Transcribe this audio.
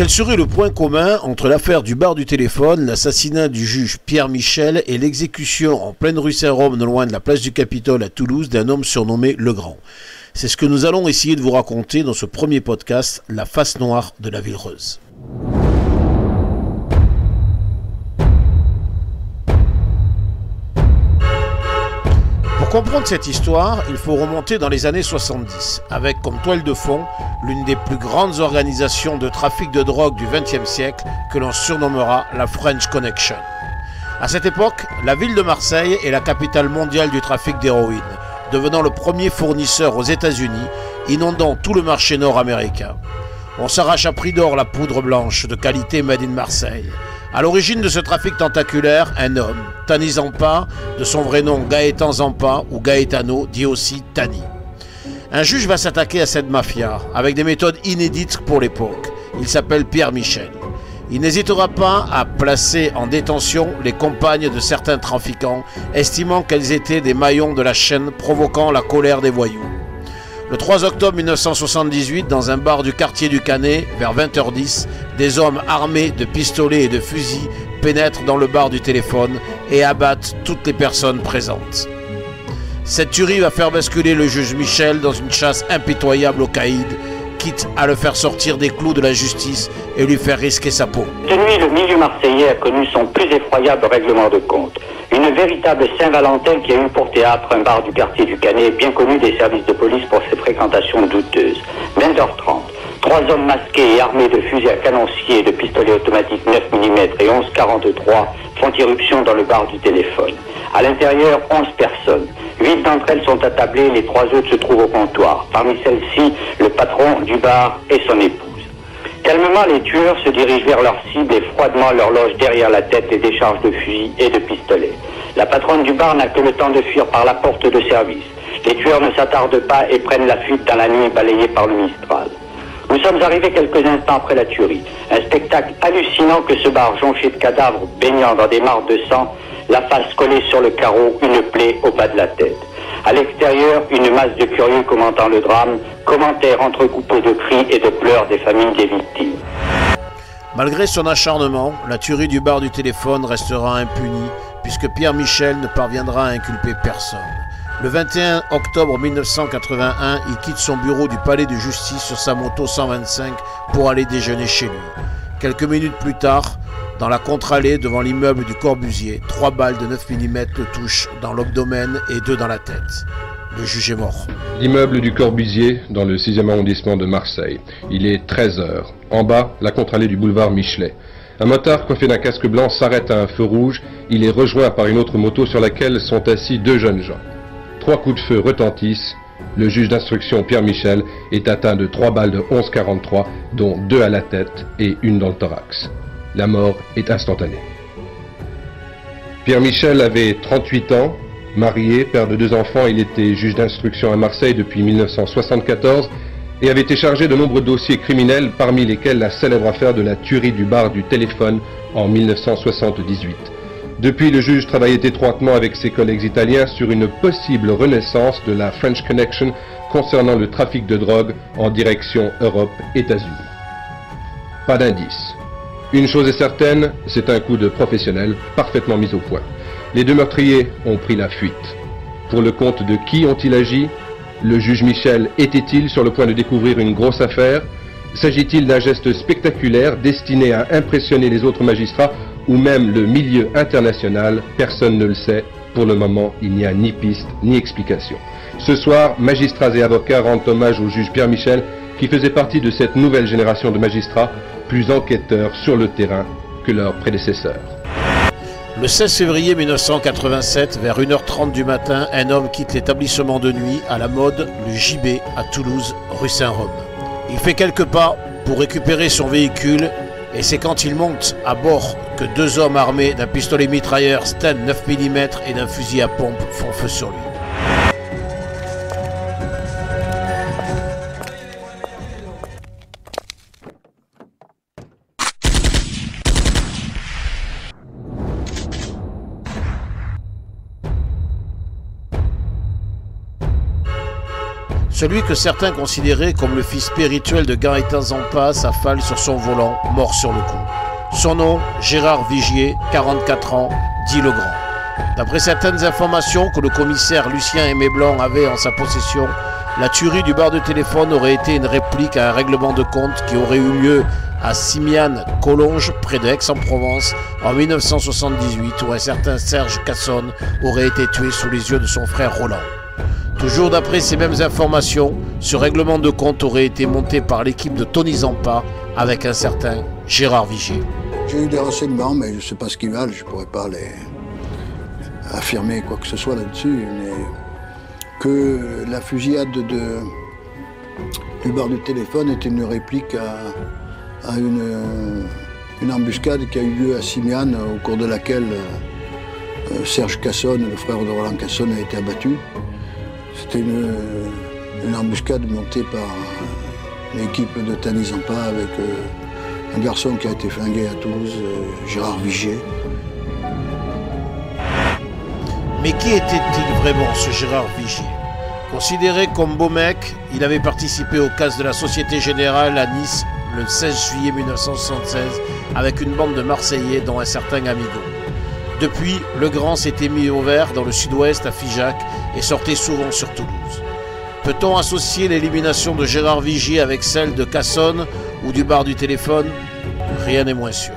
Quel serait le point commun entre l'affaire du bar du téléphone, l'assassinat du juge Pierre Michel et l'exécution en pleine rue Saint-Rome, non loin de la place du Capitole à Toulouse, d'un homme surnommé Le Grand? C'est ce que nous allons essayer de vous raconter dans ce premier podcast, La face noire de la Villereuse. Pour comprendre cette histoire, il faut remonter dans les années 70, avec comme toile de fond l'une des plus grandes organisations de trafic de drogue du XXe siècle que l'on surnommera la French Connection. À cette époque, la ville de Marseille est la capitale mondiale du trafic d'héroïne, devenant le premier fournisseur aux États-Unis, inondant tout le marché nord-américain. On s'arrache à prix d'or la poudre blanche de qualité made in Marseille. À l'origine de ce trafic tentaculaire, un homme, Tani Zampa, de son vrai nom Gaëtan Zampa ou Gaetano, dit aussi Tani. Un juge va s'attaquer à cette mafia avec des méthodes inédites pour l'époque. Il s'appelle Pierre Michel. Il n'hésitera pas à placer en détention les compagnes de certains trafiquants, estimant qu'elles étaient des maillons de la chaîne provoquant la colère des voyous. Le 3 octobre 1978, dans un bar du quartier du Canet, vers 20h10, des hommes armés de pistolets et de fusils pénètrent dans le bar du téléphone et abattent toutes les personnes présentes. Cette tuerie va faire basculer le juge Michel dans une chasse impitoyable au caïd, quitte à le faire sortir des clous de la justice et lui faire risquer sa peau. Cette nuit, le milieu marseillais a connu son plus effroyable règlement de compte. Une véritable Saint-Valentin qui a eu pour théâtre un bar du quartier du Canet, bien connu des services de police pour ses fréquentations douteuses. 20h30, trois hommes masqués et armés de fusils à canoncier et de pistolets automatiques 9 mm et 11,43 font irruption dans le bar du téléphone. À l'intérieur, 11 personnes. 8 d'entre elles sont attablées, les 3 autres se trouvent au comptoir. Parmi celles-ci, le patron du bar et son épouse. Calmement, les tueurs se dirigent vers leur cible et froidement leur logent derrière la tête les décharges de fusils et de pistolets. La patronne du bar n'a que le temps de fuir par la porte de service. Les tueurs ne s'attardent pas et prennent la fuite dans la nuit balayée par le Mistral. Nous sommes arrivés quelques instants après la tuerie. Un spectacle hallucinant que ce bar jonché de cadavres baignant dans des mares de sang, la face collée sur le carreau, une plaie au bas de la tête. À l'extérieur, une masse de curieux commentant le drame, commentaires entrecoupés de cris et de pleurs des familles des victimes. Malgré son acharnement, la tuerie du bar du téléphone restera impunie, puisque Pierre Michel ne parviendra à inculper personne. Le 21 octobre 1981, il quitte son bureau du palais de justice sur sa moto 125 pour aller déjeuner chez lui. Quelques minutes plus tard, dans la contre-allée devant l'immeuble du Corbusier, 3 balles de 9 mm le touchent dans l'abdomen et 2 dans la tête. Le juge est mort. L'immeuble du Corbusier, dans le 6e arrondissement de Marseille. Il est 13h. En bas, la contre-allée du boulevard Michelet. Un motard coiffé d'un casque blanc s'arrête à un feu rouge. Il est rejoint par une autre moto sur laquelle sont assis 2 jeunes gens. 3 coups de feu retentissent. Le juge d'instruction Pierre Michel est atteint de 3 balles de 11,43, dont 2 à la tête et 1 dans le thorax. La mort est instantanée. Pierre Michel avait 38 ans, marié, père de 2 enfants. Il était juge d'instruction à Marseille depuis 1974 et avait été chargé de nombreux dossiers criminels, parmi lesquels la célèbre affaire de la tuerie du bar du téléphone en 1978. Depuis, le juge travaillait étroitement avec ses collègues italiens sur une possible renaissance de la French Connection concernant le trafic de drogue en direction Europe-États-Unis. Pas d'indice. Une chose est certaine, c'est un coup de professionnel parfaitement mis au point. Les 2 meurtriers ont pris la fuite. Pour le compte de qui ont-ils agi? Le juge Michel était-il sur le point de découvrir une grosse affaire? S'agit-il d'un geste spectaculaire destiné à impressionner les autres magistrats ou même le milieu international? Personne ne le sait. Pour le moment, il n'y a ni piste ni explication. Ce soir, magistrats et avocats rendent hommage au juge Pierre Michel qui faisait partie de cette nouvelle génération de magistrats plus enquêteurs sur le terrain que leurs prédécesseurs. Le 16 février 1987, vers 1h30 du matin, un homme quitte l'établissement de nuit à la mode, le JB, à Toulouse, rue Saint-Rome. Il fait quelques pas pour récupérer son véhicule et c'est quand il monte à bord que 2 hommes armés d'un pistolet mitrailleur Sten 9 mm et d'un fusil à pompe font feu sur lui. Celui que certains considéraient comme le fils spirituel de Gaëtan Zampa s'affale sur son volant, mort sur le coup. Son nom, Gérard Vigier, 44 ans, dit le Grand. D'après certaines informations que le commissaire Lucien Aimé Blanc avait en sa possession, la tuerie du bar de téléphone aurait été une réplique à un règlement de compte qui aurait eu lieu à Simiane-Collonges, près de Aix-en-Provence, en 1978, où un certain Serge Cassonne aurait été tué sous les yeux de son frère Roland. Toujours d'après ces mêmes informations, ce règlement de compte aurait été monté par l'équipe de Tony Zampa avec un certain Gérard Vigier. J'ai eu des renseignements, mais je ne sais pas ce qu'ils valent, je ne pourrais pas les affirmer quoi que ce soit là-dessus, mais que la fusillade du bar du téléphone était une réplique à une embuscade qui a eu lieu à Simiane, au cours de laquelle Serge Cassonne, le frère de Roland Cassonne, a été abattu. C'était une embuscade montée par l'équipe de Tony Zampa avec un garçon qui a été flingué à Toulouse, Gérard Vigier. Mais qui était-il vraiment, ce Gérard Vigier? Considéré comme beau mec, il avait participé au casse de la Société Générale à Nice le 16 juillet 1976 avec une bande de Marseillais dont un certain Amigo. Depuis, le Grand s'était mis au vert dans le sud-ouest à Figeac et sortait souvent sur Toulouse. Peut-on associer l'élimination de Gérard Vigier avec celle de Cassonne ou du bar du téléphone? Rien n'est moins sûr.